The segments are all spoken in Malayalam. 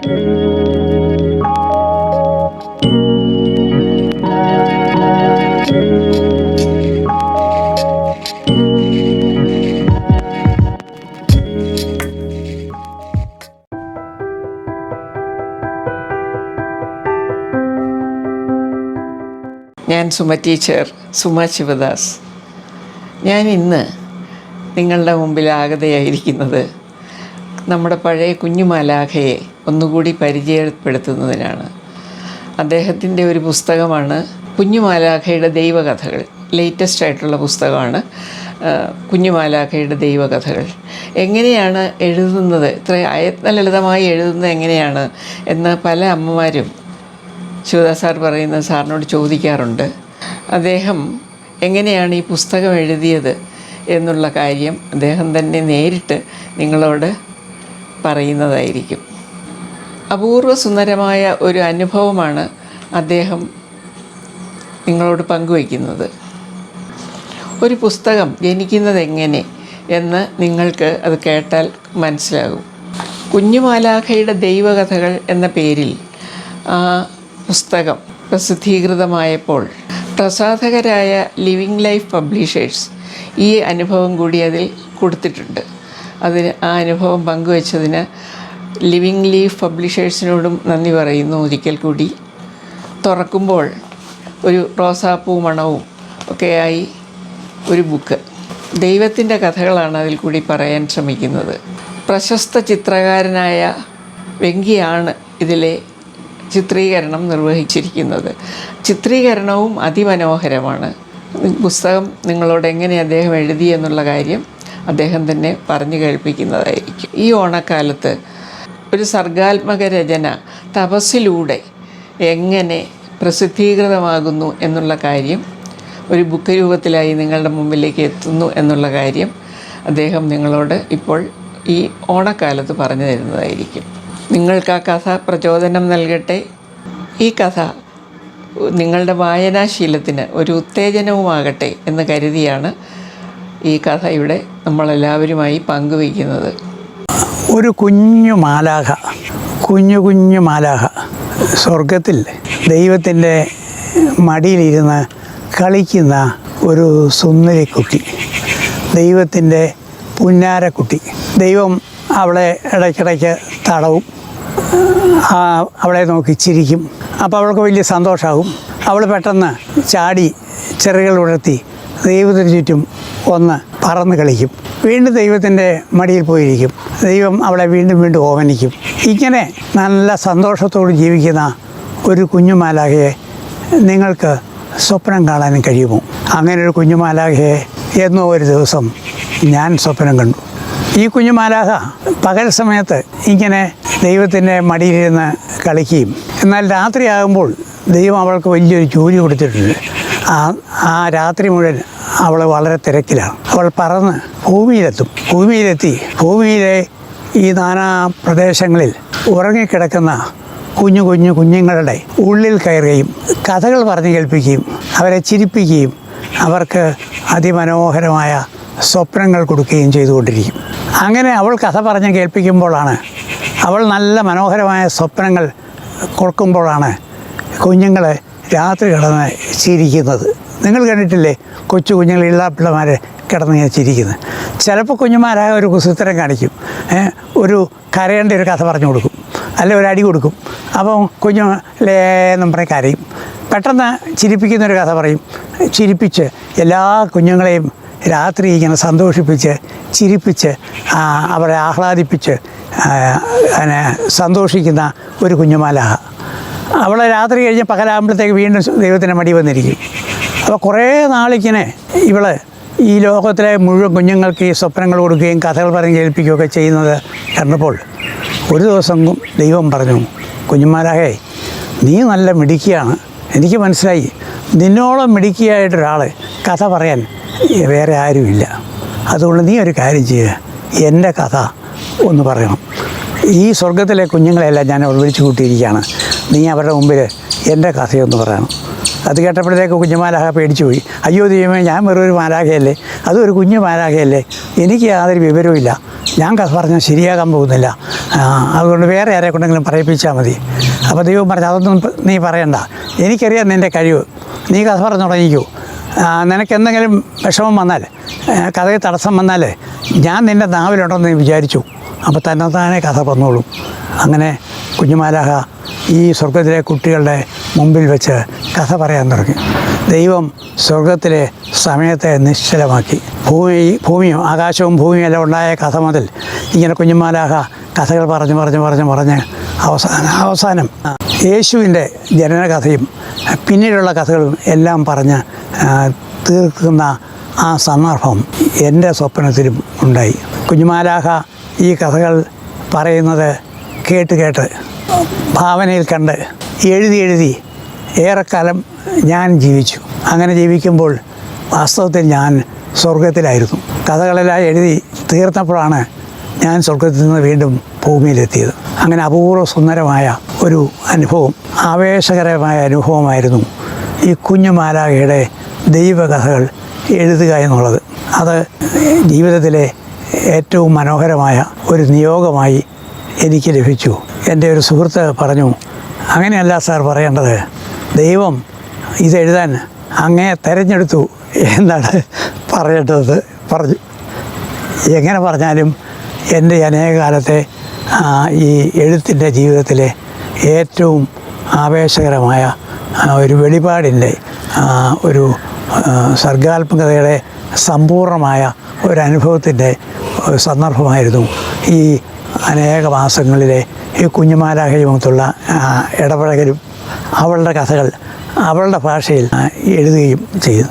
ഞാൻ സുമ ടീച്ചർ, സുമ ശിവദാസ്. ഞാൻ ഇന്ന് നിങ്ങളുടെ മുമ്പിൽ ആഗതയായിരിക്കുന്നത് നമ്മുടെ പഴയ കുഞ്ഞുമാലാഖയെ ഒന്നുകൂടി പരിചയപ്പെടുത്തുന്നതിനാണ്. അദ്ദേഹത്തിൻ്റെ ഒരു പുസ്തകമാണ് കുഞ്ഞുമാലാഖയുടെ ദൈവകഥകൾ. ലേറ്റസ്റ്റ് ആയിട്ടുള്ള പുസ്തകമാണ് കുഞ്ഞുമാലാഖയുടെ ദൈവകഥകൾ. എങ്ങനെയാണ് എഴുതുന്നത്, ഇത്ര ലളിതമായി എഴുതുന്നത് എങ്ങനെയാണ് എന്ന് പല അമ്മമാരും ശിവദാസ് സാർ പറയുന്ന സാറിനോട് ചോദിക്കാറുണ്ട്. അദ്ദേഹം എങ്ങനെയാണ് ഈ പുസ്തകം എഴുതിയത് എന്നുള്ള കാര്യം അദ്ദേഹം തന്നെ നേരിട്ട് നിങ്ങളോട് പറയുന്നതായിരിക്കും. അപൂർവ സുന്ദരമായ ഒരു അനുഭവമാണ് അദ്ദേഹം നിങ്ങളോട് പങ്കുവയ്ക്കുന്നത്. ഒരു പുസ്തകം ജനിക്കുന്നത് എങ്ങനെ എന്ന് നിങ്ങൾക്ക് അത് കേട്ടാൽ മനസ്സിലാകും. കുഞ്ഞുമാലാഖയുടെ ദൈവകഥകൾ എന്ന പേരിൽ ആ പുസ്തകം പ്രസിദ്ധീകൃതമായപ്പോൾ പ്രസാധകരായ ലിവിങ് ലൈഫ് പബ്ലിഷേഴ്സ് ഈ അനുഭവം കൂടി അതിൽ കൊടുത്തിട്ടുണ്ട്. ആ അനുഭവം പങ്കുവച്ചതിന് ലിവിങ് ലൈഫ് പബ്ലിഷേഴ്സിനോടും നന്ദി പറയുന്നു ഒരിക്കൽ കൂടി. തുറക്കുമ്പോൾ ഒരു റോസാപ്പൂ മണവും ഒക്കെയായി ഒരു ബുക്ക്. ദൈവത്തിൻ്റെ കഥകളാണ് അതിൽ കൂടി പറയാൻ ശ്രമിക്കുന്നത്. പ്രശസ്ത ചിത്രകാരനായ വെങ്കിയാണ് ഇതിലെ ചിത്രീകരണം നിർവഹിച്ചിരിക്കുന്നത്. ചിത്രീകരണവും അതിമനോഹരമാണ്. പുസ്തകം നിങ്ങളോട് എങ്ങനെ അദ്ദേഹം എഴുതി എന്നുള്ള കാര്യം അദ്ദേഹം തന്നെ പറഞ്ഞു കേൾപ്പിക്കുന്നതായിരിക്കും. ഈ ഓണക്കാലത്ത് ഒരു സർഗാത്മക രചന തപസ്സിലൂടെ എങ്ങനെ പ്രസിദ്ധീകൃതമാകുന്നു എന്നുള്ള കാര്യം, ഒരു ബുക്ക് രൂപത്തിലായി നിങ്ങളുടെ മുമ്പിലേക്ക് എത്തുന്നു എന്നുള്ള കാര്യം അദ്ദേഹം നിങ്ങളോട് ഇപ്പോൾ ഈ ഓണക്കാലത്ത് പറഞ്ഞു തരുന്നതായിരിക്കും. നിങ്ങൾക്ക് ആ കഥ പ്രചോദനം നൽകട്ടെ. ഈ കഥ നിങ്ങളുടെ വായനാശീലത്തിന് ഒരു ഉത്തേജനവുമാകട്ടെ എന്ന് കരുതിയാണ് ഈ കഥ ഇവിടെ നമ്മളെല്ലാവരുമായി പങ്കുവയ്ക്കുന്നത്. ഒരു കുഞ്ഞു മാലാഖ, കുഞ്ഞു മാലാഖ സ്വർഗത്തിൽ ദൈവത്തിൻ്റെ മടിയിലിരുന്ന് കളിക്കുന്ന ഒരു സുന്ദരിക്കുട്ടി, ദൈവത്തിൻ്റെ പുന്നാരക്കുട്ടി. ദൈവം അവളെ ഇടയ്ക്കിടയ്ക്ക് തടവും, അവളെ നോക്കി ചിരിക്കും. അപ്പോൾ അവൾക്ക് വലിയ സന്തോഷമാകും. അവൾ പെട്ടെന്ന് ചാടി ചിറകുകൾ ഉയർത്തി ദൈവത്തിന് ചുറ്റും ഒന്ന് പറന്ന് കളിക്കും. വീണ്ടും ദൈവത്തിൻ്റെ മടിയിൽ പോയിരിക്കും. ദൈവം അവളെ വീണ്ടും ഓമനിക്കും. ഇങ്ങനെ നല്ല സന്തോഷത്തോട് ജീവിക്കുന്ന ഒരു കുഞ്ഞുമാലാഖയെ നിങ്ങൾക്ക് സ്വപ്നം കാണാനും കഴിയുമോ? അങ്ങനെ ഒരു കുഞ്ഞുമാലാഖയെ എന്നോ ഒരു ദിവസം ഞാൻ സ്വപ്നം കണ്ടു. ഈ കുഞ്ഞുമാലാഖ പകൽ സമയത്ത് ഇങ്ങനെ ദൈവത്തിൻ്റെ മടിയിലിരുന്ന് കളിക്കുകയും, എന്നാൽ രാത്രിയാകുമ്പോൾ ദൈവം അവൾക്ക് വലിയൊരു ജോലി കൊടുത്തിട്ടുണ്ട്. ആ രാത്രി മുഴുവൻ അവൾ വളരെ തിരക്കിലാണ്. അവൾ പറന്ന് ഭൂമിയിലെത്തി ഭൂമിയിലെ ഈ നാനാ പ്രദേശങ്ങളിൽ ഉറങ്ങിക്കിടക്കുന്ന കുഞ്ഞുങ്ങളുടെ ഉള്ളിൽ കയറുകയും കഥകൾ പറഞ്ഞു കേൾപ്പിക്കുകയും അവരെ ചിരിപ്പിക്കുകയും അവർക്ക് അതിമനോഹരമായ സ്വപ്നങ്ങൾ കൊടുക്കുകയും ചെയ്തുകൊണ്ടിരിക്കും. അങ്ങനെ അവൾ കഥ പറഞ്ഞ് കേൾപ്പിക്കുമ്പോഴാണ്, അവൾ നല്ല മനോഹരമായ സ്വപ്നങ്ങൾ കൊടുക്കുമ്പോഴാണ് കുഞ്ഞുങ്ങൾ രാത്രി കിടന്ന് ചിരിക്കുന്നത്. നിങ്ങൾ കണ്ടിട്ടില്ലേ കുഞ്ഞുങ്ങൾ ഇള്ളാപ്പിള്ളമാർ കിടന്ന് ചിരിക്കുന്നത്? ചിലപ്പോൾ കുഞ്ഞുമാരായ ഒരു കുസൃത്തരം കാണിക്കും, ഒരു കരയേണ്ട ഒരു കഥ പറഞ്ഞു കൊടുക്കും, അല്ലെ ഒരു അടി കൊടുക്കും. അപ്പം കുഞ്ഞു ലേന്നും പറഞ്ഞ് കരയും. പെട്ടെന്ന് ചിരിപ്പിക്കുന്നൊരു കഥ പറയും. ചിരിപ്പിച്ച് എല്ലാ കുഞ്ഞുങ്ങളെയും രാത്രി ഇങ്ങനെ സന്തോഷിപ്പിച്ച് ചിരിപ്പിച്ച് അവരെ ആഹ്ലാദിപ്പിച്ച് സന്തോഷിക്കുന്ന ഒരു കുഞ്ഞുമാലാഖ. അവൾ രാത്രി കഴിഞ്ഞ് പകലാകുമ്പോഴത്തേക്ക് വീണ്ടും ദൈവത്തിൻ്റെ മടി വന്നിരിക്കും. അപ്പോൾ കുറേ നാളിങ്ങനെ ഇവൾ ഈ ലോകത്തിലെ മുഴുവൻ കുഞ്ഞുങ്ങൾക്ക് ഈ സ്വപ്നങ്ങൾ കൊടുക്കുകയും കഥകൾ പറഞ്ഞ് കേൾപ്പിക്കുകയൊക്കെ ചെയ്യുന്നത് കണ്ടപ്പോൾ ഒരു ദിവസം ദൈവം പറഞ്ഞു, കുഞ്ഞുമാലാഖേ, നീ നല്ല മിടുക്കിയാണ്, എനിക്ക് മനസ്സിലായി. നിന്നോളം മിടുക്കിയായിട്ടൊരാൾ കഥ പറയാൻ വേറെ ആരുമില്ല. അതുകൊണ്ട് നീ ഒരു കാര്യം ചെയ്യുക, എൻ്റെ കഥ ഒന്ന് പറയണം. ഈ സ്വർഗത്തിലെ കുഞ്ഞുങ്ങളെല്ലാം ഞാൻ വിളിച്ചു കൂട്ടിയിരിക്കുകയാണ്. നീ അവരുടെ മുമ്പിൽ എൻ്റെ കഥയൊന്ന് പറയണം. അത് കേട്ടപ്പോഴത്തേക്ക് കുഞ്ഞുമാലാഖ പേടിച്ചു പോയി. അയ്യോ ദൈവമേ, ഞാൻ വെറൊരു മാലാഖയല്ലേ, അതും ഒരു കുഞ്ഞു മാലാഖയല്ലേ, എനിക്ക് യാതൊരു വിവരവുമില്ല, ഞാൻ കഥ പറഞ്ഞാൽ ശരിയാകാൻ പോകുന്നില്ല, അതുകൊണ്ട് വേറെ ആരെ കൊണ്ടെങ്കിലും പറയിപ്പിച്ചാൽ മതി. അപ്പോൾ ദൈവം പറഞ്ഞു, അതൊന്നും നീ പറയണ്ട, എനിക്കറിയാം നിൻ്റെ കഴിവ്, നീ കഥ പറഞ്ഞു തുടങ്ങിക്കൂ. നിനക്കെന്തെങ്കിലും വിഷമം വന്നാൽ, കഥയിൽ തടസ്സം വന്നാൽ ഞാൻ നിൻ്റെ നാവിലുണ്ടെന്ന് നീ വിചാരിച്ചു, അപ്പോൾ തന്നെ കഥ വന്നോളും. അങ്ങനെ കുഞ്ഞുമാലാഹ ഈ സ്വർഗത്തിലെ കുട്ടികളുടെ മുമ്പിൽ വെച്ച് കഥ പറയാൻ തുടങ്ങി. ദൈവം സ്വർഗത്തിലെ സമയത്തെ നിശ്ചലമാക്കി. ഭൂമിയും ആകാശവും ഭൂമിയും എല്ലാം ഉണ്ടായ കഥ മുതൽ ഇങ്ങനെ കുഞ്ഞുമാലാഹ കഥകൾ പറഞ്ഞ് അവസാനം യേശുവിൻ്റെ ജനനകഥയും പിന്നീടുള്ള കഥകളും എല്ലാം പറഞ്ഞ് തീർക്കുന്ന ആ സന്ദർഭം എൻ്റെ സ്വപ്നത്തിലും ഉണ്ടായി. കുഞ്ഞുമാലാഹ ഈ കഥകൾ പറയുന്നത് കേട്ട് ഭാവനയിൽ കണ്ട് എഴുതി ഏറെക്കാലം ഞാൻ ജീവിച്ചു. അങ്ങനെ ജീവിക്കുമ്പോൾ വാസ്തവത്തിൽ ഞാൻ സ്വർഗത്തിലായിരുന്നു. കഥകളെല്ലാം എഴുതി തീർന്നപ്പോഴാണ് ഞാൻ സ്വർഗത്തിൽ നിന്ന് വീണ്ടും ഭൂമിയിലെത്തിയത്. അങ്ങനെ അപൂർവ സുന്ദരമായ ഒരു അനുഭവം, ആവേശകരമായ അനുഭവമായിരുന്നു ഈ കുഞ്ഞുമാലാഖയുടെ ദൈവകഥകൾ എഴുതുക എന്നുള്ളത്. അത് ജീവിതത്തിലെ ഏറ്റവും മനോഹരമായ ഒരു നിയോഗമായി എനിക്ക് ലഭിച്ചു. എൻ്റെ ഒരു സുഹൃത്ത് പറഞ്ഞു, അങ്ങനെയല്ല സാർ പറയേണ്ടത്, ദൈവം ഇതെഴുതാൻ അങ്ങേ തിരഞ്ഞെടുത്തു എന്നാണ് പറയേണ്ടത് പറഞ്ഞു. എങ്ങനെ പറഞ്ഞാലും എൻ്റെ അനേക കാലത്തെ ഈ എഴുത്തിൻ്റെ ജീവിതത്തിലെ ഏറ്റവും ആവേശകരമായ ഒരു വെളിപാടിൻ്റെ ഒരു സർഗാത്മകതയുടെ സമ്പൂർണമായ ഒരനുഭവത്തിൻ്റെ സന്ദർഭമായിരുന്നു ഈ അനേക മാസങ്ങളിലെ ഈ കുഞ്ഞുമാലാഖയുമൊത്തുള്ള ഇടപഴകലും അവളുടെ കഥകൾ അവളുടെ ഭാഷയിൽ എഴുതുകയും ചെയ്തു.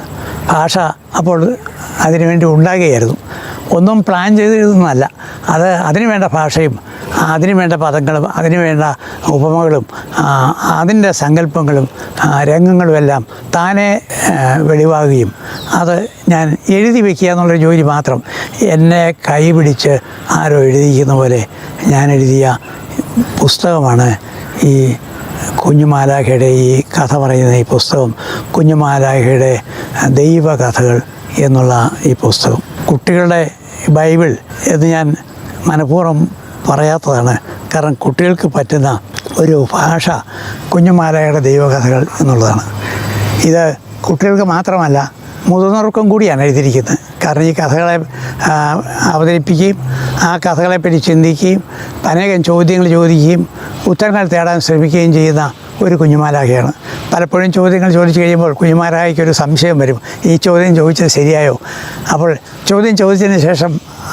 ഭാഷ അപ്പോൾ അതിനുവേണ്ടി ഉണ്ടാകുകയായിരുന്നു. ഒന്നും പ്ലാൻ ചെയ്ത് എഴുതുന്നതല്ല, അതിനു വേണ്ട ഭാഷയും അതിനു വേണ്ട പദങ്ങളും അതിനു വേണ്ട ഉപമകളും അതിൻ്റെ സങ്കല്പങ്ങളും രംഗങ്ങളുമെല്ലാം താനെ വെളിവാകുകയും അത് ഞാൻ എഴുതി വയ്ക്കുക എന്നുള്ളൊരു ജോലി മാത്രം. എന്നെ കൈ പിടിച്ച് ആരോ എഴുതിയിരിക്കുന്ന പോലെ ഞാൻ എഴുതിയ പുസ്തകമാണ് ഈ കുഞ്ഞുമാലാഖയുടെ ഈ കഥ പറയുന്ന ഈ പുസ്തകം, കുഞ്ഞുമാലാഖയുടെ ദൈവകഥകൾ എന്നുള്ള ഈ പുസ്തകം. കുട്ടികളുടെ ബൈബിൾ എന്ന് ഞാൻ മനഃപൂർവ്വം പറയാത്തതാണ്. കാരണം കുട്ടികൾക്ക് പറ്റുന്ന ഒരു ഭാഷ കുഞ്ഞുമാലാഖയുടെ ദൈവകഥകൾ എന്നുള്ളതാണ്. ഇത് കുട്ടികൾക്ക് മാത്രമല്ല, മുതിർന്നവർക്കും കൂടിയാണ് എഴുതിയിരിക്കുന്നത്. കാരണം ഈ കഥകളെ അവതരിപ്പിക്കുകയും ആ കഥകളെപ്പറ്റി ചിന്തിക്കുകയും അനേകം ചോദ്യങ്ങൾ ചോദിക്കുകയും ഉത്തരങ്ങൾ തേടാൻ ശ്രമിക്കുകയും ചെയ്യുന്ന ഒരു കുഞ്ഞുമാലാഖയാണ്. പലപ്പോഴും ചോദ്യങ്ങൾ ചോദിച്ചു കഴിയുമ്പോൾ കുഞ്ഞുമാലാഖയ്ക്കൊരു സംശയം വരും, ഈ ചോദ്യം ചോദിച്ചത് ശരിയായോ? അപ്പോൾ ചോദ്യം ചോദിച്ചതിന് ശേഷം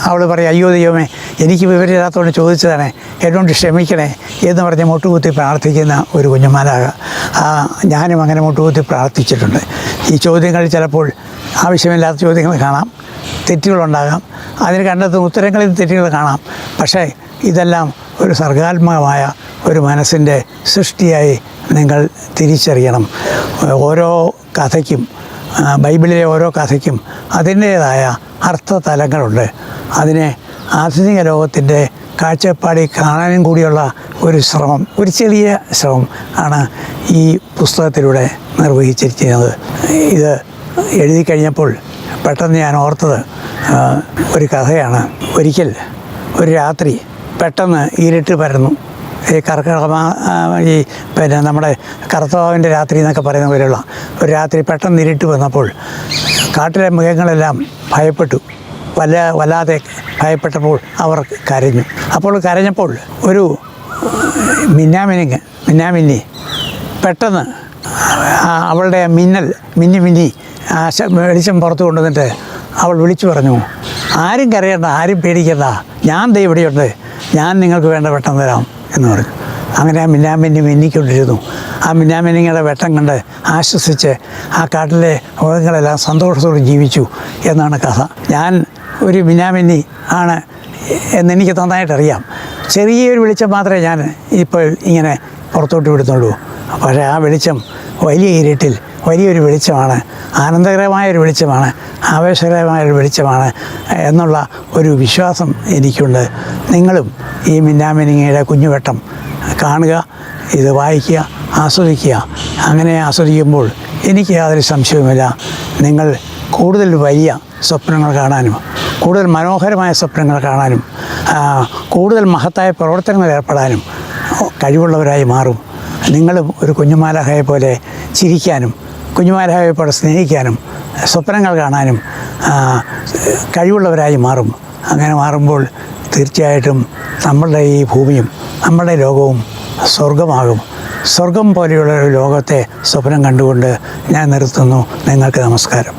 അവൾ പറയും, അയ്യോ ദൈവമേ, എനിക്ക് വിവരമില്ലാത്തതുകൊണ്ട് ചോദിച്ചതാണ്, എന്നോട് ക്ഷമിക്കണേ എന്ന് പറഞ്ഞ് മുട്ടുകുത്തി പ്രാർത്ഥിക്കുന്ന ഒരു കുഞ്ഞുമാലാഖ. ഞാനും അങ്ങനെ മുട്ടുകുത്തി പ്രാർത്ഥിച്ചിട്ടുണ്ട്. ഈ ചോദ്യങ്ങൾ ചിലപ്പോൾ ആവശ്യമില്ലാത്ത ചോദ്യങ്ങൾ കാണാം, തെറ്റുകളുണ്ടാകാം, അതിന് കണ്ടെത്തുന്ന ഉത്തരങ്ങളിൽ തെറ്റുകൾ കാണാം. പക്ഷേ ഇതെല്ലാം ഒരു സർഗാത്മകമായ ഒരു മനസ്സിൻ്റെ സൃഷ്ടിയായി നിങ്ങൾ തിരിച്ചറിയണം. ഓരോ കഥയ്ക്കും, ബൈബിളിലെ ഓരോ കഥയ്ക്കും അതിൻ്റേതായ അർത്ഥതലങ്ങളുണ്ട്. അതിനെ ആധുനിക ലോകത്തിൻ്റെ കാഴ്ചപ്പാടിൽ കാണാനും കൂടിയുള്ള ഒരു ശ്രമം, ഒരു ചെറിയ ശ്രമം ആണ് ഈ പുസ്തകത്തിലൂടെ നിർവഹിച്ചിരിക്കുന്നത്. ഇത് എഴുതി കഴിഞ്ഞപ്പോൾ പെട്ടെന്ന് ഞാൻ ഓർത്തത് ഒരു കഥയാണ്. ഒരിക്കൽ ഒരു രാത്രി പെട്ടെന്ന് ഇരുട്ട് പരന്നു. ഈ പിന്നെ നമ്മുടെ കർത്താവിൻ്റെ രാത്രി എന്നൊക്കെ പറയുന്ന പോലെയുള്ള ഒരു രാത്രി പെട്ടെന്ന് ഇരുട്ട് വന്നപ്പോൾ കാട്ടിലെ മൃഗങ്ങളെല്ലാം ഭയപ്പെട്ടു. വല്ലാതെ ഭയപ്പെട്ടപ്പോൾ അവർ കരഞ്ഞു. അപ്പോൾ കരഞ്ഞപ്പോൾ ഒരു മിന്നാമിന്നി പെട്ടെന്ന് അവളുടെ മിന്നി വെളിച്ചം പുറത്ത് കൊണ്ടുവന്നിട്ട് അവൾ വിളിച്ചു പറഞ്ഞു, ആരും കരയണ്ട, ആരും പേടിക്കണ്ട, ഞാൻ ദേ ഇവിടെയുണ്ട്, ഞാൻ നിങ്ങൾക്ക് വേണ്ട വെട്ടം തരാം എന്ന് പറഞ്ഞു. അങ്ങനെ ആ മിന്നാമിന്നി മിന്നിക്കൊണ്ടിരുന്നു. ആ മിന്നാമിന്നിങ്ങളുടെ വെട്ടം കണ്ട് ആശ്വസിച്ച് ആ കാട്ടിലെ മൃഗങ്ങളെല്ലാം സന്തോഷത്തോടെ ജീവിച്ചു എന്നാണ് കഥ. ഞാൻ ഒരു മിന്നാമിന്നി ആണ് എന്നെനിക്ക് നന്നായിട്ടറിയാം. ചെറിയൊരു വെളിച്ചം മാത്രമേ ഞാൻ ഇപ്പോൾ ഇങ്ങനെ പുറത്തോട്ട് വിടുന്നുള്ളൂ. പക്ഷേ ആ വെളിച്ചം വലിയ ഇരുട്ടിൽ വലിയൊരു വെളിച്ചമാണ്, ആനന്ദകരമായൊരു വെളിച്ചമാണ്, ആവേശകരമായൊരു വെളിച്ചമാണ് എന്നുള്ള ഒരു വിശ്വാസം എനിക്കുണ്ട്. നിങ്ങളും ഈ മിന്നാമിനിങ്ങയുടെ കുഞ്ഞുവെട്ടം കാണുക, ഇത് വായിക്കുക, ആസ്വദിക്കുക. അങ്ങനെ ആസ്വദിക്കുമ്പോൾ എനിക്ക് യാതൊരു സംശയവുമില്ല, നിങ്ങൾ കൂടുതൽ വലിയ സ്വപ്നങ്ങൾ കാണാനും കൂടുതൽ മനോഹരമായ സ്വപ്നങ്ങൾ കാണാനും കൂടുതൽ മഹത്തായ പ്രവർത്തനങ്ങളിൽ ഏർപ്പെടാനും കഴിവുള്ളവരായി മാറും. നിങ്ങളും ഒരു കുഞ്ഞുമാലാഖയെ പോലെ ചിരിക്കാനും കുഞ്ഞുമാലാഖയെ പോലെ സ്നേഹിക്കാനും സ്വപ്നങ്ങൾ കാണാനും കഴിവുള്ളവരായി മാറും. അങ്ങനെ മാറുമ്പോൾ തീർച്ചയായിട്ടും നമ്മളുടെ ഈ ഭൂമിയും നമ്മളുടെ ലോകവും സ്വർഗമാകും. സ്വർഗം പോലെയുള്ള ഒരു ലോകത്തെ സ്വപ്നം കണ്ടുകൊണ്ട് ഞാൻ നിർത്തുന്നു. നിങ്ങൾക്ക് നമസ്കാരം.